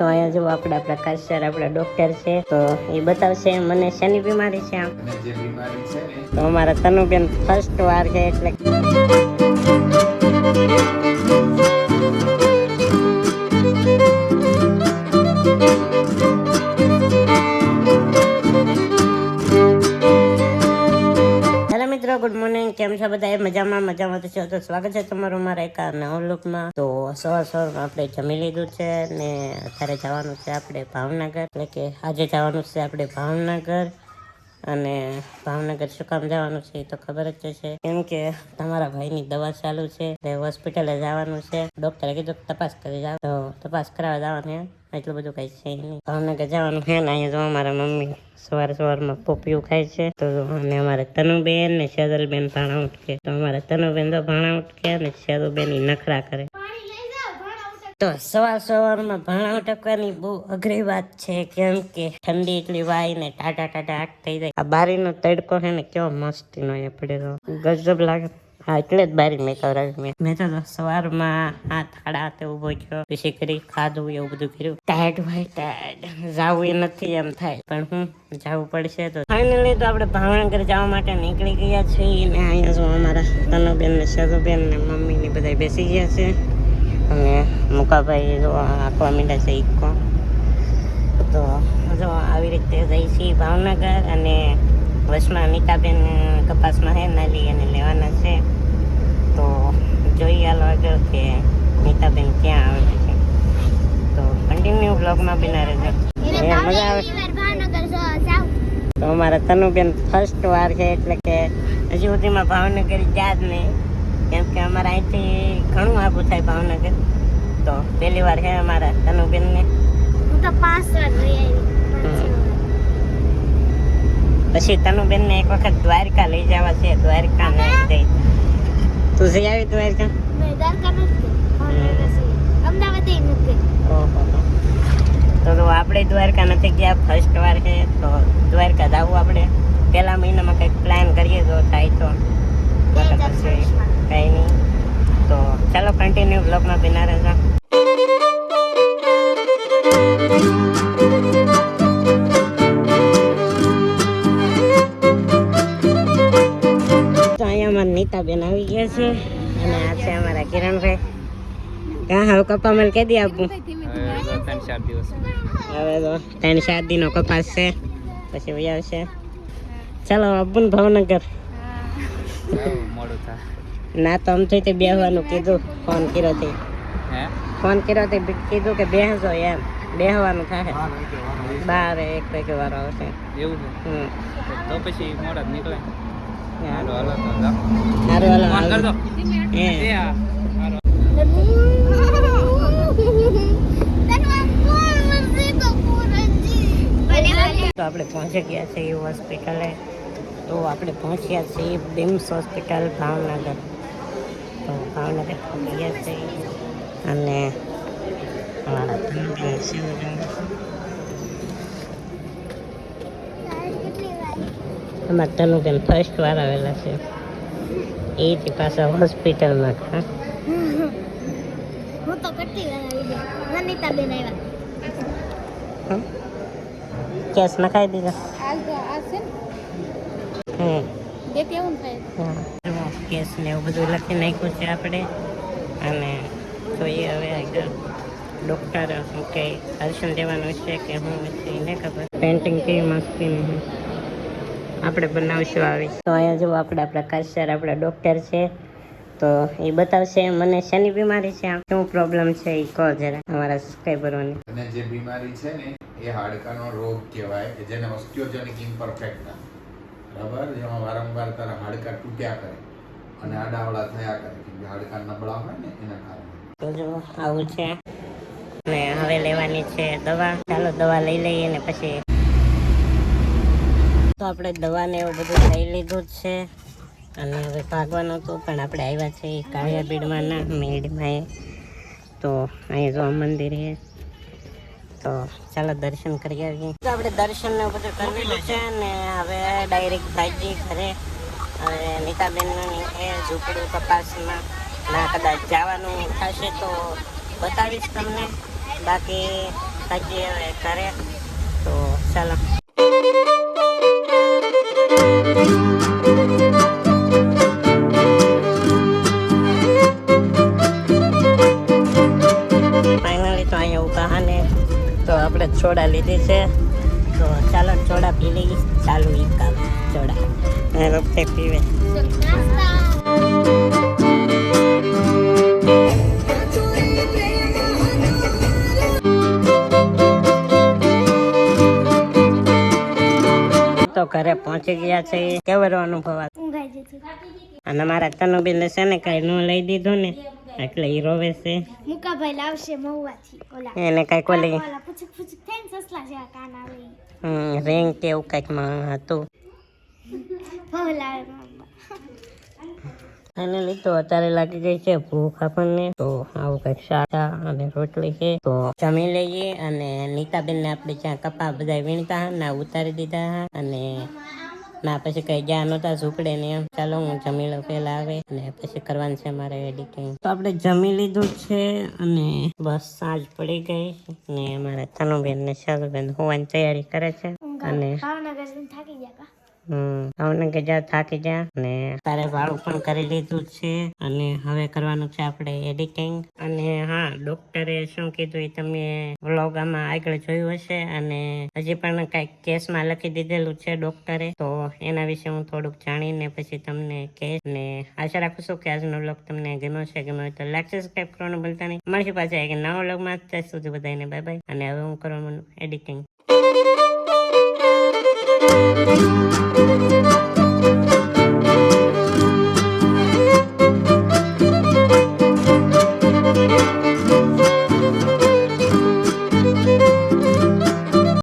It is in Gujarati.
તો અહીંયા જો આપણા પ્રકાશ સર આપણા ડોક્ટર છે, તો એ બતાવશે મને શેની બીમારી છે. આમ જે બીમારી છે ને, તો અમારા તનુબેન ફર્સ્ટ વાર છે એટલે ગુડ મોર્નિંગ. કેમ છો બધા? મજામાં તો છો. તો સ્વાગત છે તમારું મારા એક નવા લોકમાં. તો સવારમાં આપણે જમી લીધું છે ને અત્યારે જવાનું છે આપણે ભાવનગર, એટલે કે આજે જવાનું છે આપણે ભાવનગર. અને ભાવનગર શું કામ જવાનું છે એ તો ખબર જ છે, કેમ કે તમારા ભાઈની દવા ચાલુ છે, હોસ્પિટલે જવાનું છે. ડોક્ટરે કીધું તપાસ કરી જાવ, તો તપાસ કરાવવા જવાનું. એટલું બધું કઈ છે નહીં. ભાવનગર જવાનું છે ને અહીંયા જો અમારા મમ્મી સવારમાં પોપિયું ખાય છે. તો અને અમારે તનુબેન ને શેદલબેન ભાણા ઉઠકે. તો અમારા તનુબેન તો ભાણા ઉઠકે અને શેદુબેન નખરા કરે. તો સવારમાં ભાણા ઉટકવાની બહુ અઘરી વાત છે, કેમ કે ઠંડી એટલી વાય ને ટાટા આટ થઈ જાય. આ બારીનો તડકો છે ને કેવો મસ્તી નો એ પડે તો ગજબ લાગે. હા, એટલે જ બારી મેં કરાવી. મેં તો સવારમાં હાથ ઉભો થયો, પછી કરી ખાધું, એવું બધું કર્યું. ટાયર્ડ જવું એ નથી એમ થાય, પણ હું જવું પડશે. તો ફાઇનલી તો આપણે ભાવનગર જવા માટે નીકળી ગયા છીએ. ને અહીંયા જો અમારા તનુબેન ને શેદુબેન ને મમ્મી ને બધા બેસી ગયા છે, અને મુકાભાઈ જો આંકવા મીંડા છે ઈકો. તો જો આવી રીતે જઈ છીએ ભાવનગર. અને વચમાં નીતાબેન કપાસમાં હે નાલી એને લેવાના છે. તો જોઈએ હાલો આગળ કે નીતાબેન ક્યાં આવે છે. તો કન્ટિન્યુ બ્લોગમાં બિના રહેજો, મજા આવે. તો અમારા તનુબેન ફર્સ્ટ વાર છે, એટલે કે હજી સુધીમાં ભાવનગર ગયા જ નહીં, કેમ કે અમારા અહીંથી ઘણું આઘું થાય ભાવનગર. તો પહેલી વાર છે અમારા તનુબેનને. હું તો 5 વાર રહી આવી. પછી તનુબેનને એક વખત દ્વારકા લઈ જવા છે. દ્વારકા ને જઈ. તું જઈ આવી દ્વારકા? મેં દ્વારકા નથી અમદાવાદ નથી. ઓહો, તો આપણે દ્વારકા નથી ગયા, ફર્સ્ટ વાર છે. તો દ્વારકા જવું આપણે પહેલા મહિનામાં કંઈક પ્લાન કરીએ તો થાય. તો કંઈ નહીં. તો ચાલો કન્ટિન્યુ બ્લોગમાં બિના રહેજો. તો અહીંયા અમારા નીતાબેન આવી ગયા છે, અને આ છે અમારા કિરણભાઈ. ક્યાં હવે કપા મેલ કે દી આપું? હવે તો 3-4 દિનો કપાસ છે, પછી વહી આવશે. ચાલો આપું ને ભાવનગર. ના તો આમથી તે બેહવાનું કીધું. ફોન કર્યો કીધું કે બેસજો એમ. બેહવાનું થાય. 12-1 વાગે વારો આવશે. એવું છે? તો પછી મોડા નીકળે. તો આપણે પહોંચી ગયા છીએ હોસ્પિટલે. તો આપણે પહોંચ્યા છીએ બીમ્સ હોસ્પિટલ ભાવનગર. તો ભાવનગર પહોંચી ગયા છીએ. અને અમારા તનુબેન ફર્સ્ટ વાર આવેલા છે, એથી પાછા હોસ્પિટલમાં. હું તો કેટલી વાર આવી ગઈ. અનિતાબેન આવ્યા. કેસ નખાઈ દીધા. કેસ ને એવું બધું લખી નાખ્યું છે આપણે. અને જોઈએ હવે આગળ ડૉક્ટર શું કે દર્શન દેવાનું છે કે હું નથી એને ખબર. પેન્ટિંગ કેવી મસ્તી નહીં આપણે બનાવશું આવી. તો અહીંયા જો આપણા પ્રકાશ સર આપણા ડૉક્ટર છે, તો એ બતાવશે મને શેની બીમારી છે, આમ શું પ્રોબ્લેમ છે એ કહો જરા અમારા સબસ્ક્રાઈબરોને. અને જે બીમારી છે ને એ હાડકાનો રોગ કહેવાય, કે જેને ઓસ્ટિયોજેનિક ઇમ્પરફેક્ટા, બરાબર, જેમાં વારંવાર તારા હાડકા તૂટ્યા કરે અને આડાવડા થયા કરે, કે હાડકા નબળા હોય ને એના કારણે. તો જો આવું છે. ને હવે લેવાની છે દવા. ચાલો દવા લઈ લઈએ ને પછી. તો આપણે દવાને એવું બધું લઈ લીધું જ છે, અને હવે ભાગવાનું હતું, પણ આપણે આવ્યા છે કાળિયા બીડમાં ના મેળમાં. તો અહીંયા જો મંદિર છે, તો ચાલો દર્શન કરી આવીએ. તો આપણે દર્શન ને બધું કરી લીધું છે, ને હવે ડાયરેક્ટ ભાઈજી ઘરે. હવે નીતાબેનનું એ ઝૂંપડું કપાસમાં ના કદાચ જવાનું થશે તો બતાવીશ તમને. બાકી કાઢીએ હવે ઘરે. તો ચાલો. ફાઇનલી તો અહીંયા ઉભા હા ને તો આપણે સોડા લીધી છે. તો ચાલો સોડા પી લઈએ. ચાલુ ઈ કામ સોડા વખતે પીવે. તો ઘરે પહોંચી ગયા છે. કેવો અનુભવ આ? ઊંઘાઈ જતી. અને મારા તનુબેન છે ને કઈ ન લઈ દીધું ને એટલે ઈ રોવે છે. મુકાભાઈ લાવશે મહુવાથી ઓલા એને કઈક ઓલી ઓલા પૂછુક પૂછુક થઈને સસલા જેવા કાન આવે રિંગ કે એવું કઈક માં હતું. બહુ લાવે ફાઇનલી તો અત્યારે લાગી ગઈ છે ભૂખ આપણને. તો આવું કઈક શાક અને રોટલી છે. તો જમી લઈએ. અને નીતાબેન ને આપણે જ્યાં કપા બધા વીણતા ના ઉતારી દીધા. અને ના પછી કઈ ગયા નહોતા ઝૂકડે ને એમ. ચાલો હું જમી લઉં પેલા આવે અને પછી કરવાનું છે મારે એડિટિંગ. તો આપણે જમી લીધું છે અને બસ સાંજ પડી ગઈ. ને અમારા તનુબેન ને શાલુબેન હોવાની તૈયારી કરે છે. અને ભાવનગર જઈને થાકી ગયા કા ભાવનગર જા થાકી જા. ને તારે વાળું પણ કરી લીધું છે. અને હવે કરવાનું છે આપણે એડિટિંગ. અને હા, ડોક્ટરે શું કીધું એ તમે વ્લોગ આમાં આગળ જોયું હશે. અને હજી પણ કઈક કેસમાં લખી દીધેલું છે ડોક્ટરે. તો એના વિશે હું થોડુંક જાણીને પછી તમને કહીશ. ને આશા રાખું છું કે આજનો વ્લોગ તમને ગમ્યો છે. ગમ્યો હોય તો લાઈક સબસ્ક્રાઈબ કરવાનું ભૂલતા નહીં. મળશે પાછા એક નવા વ્લોગમાં. ત્યાં સુધી બધાને બાય બાય. અને હવે હું કરવાનું એડિટિંગ.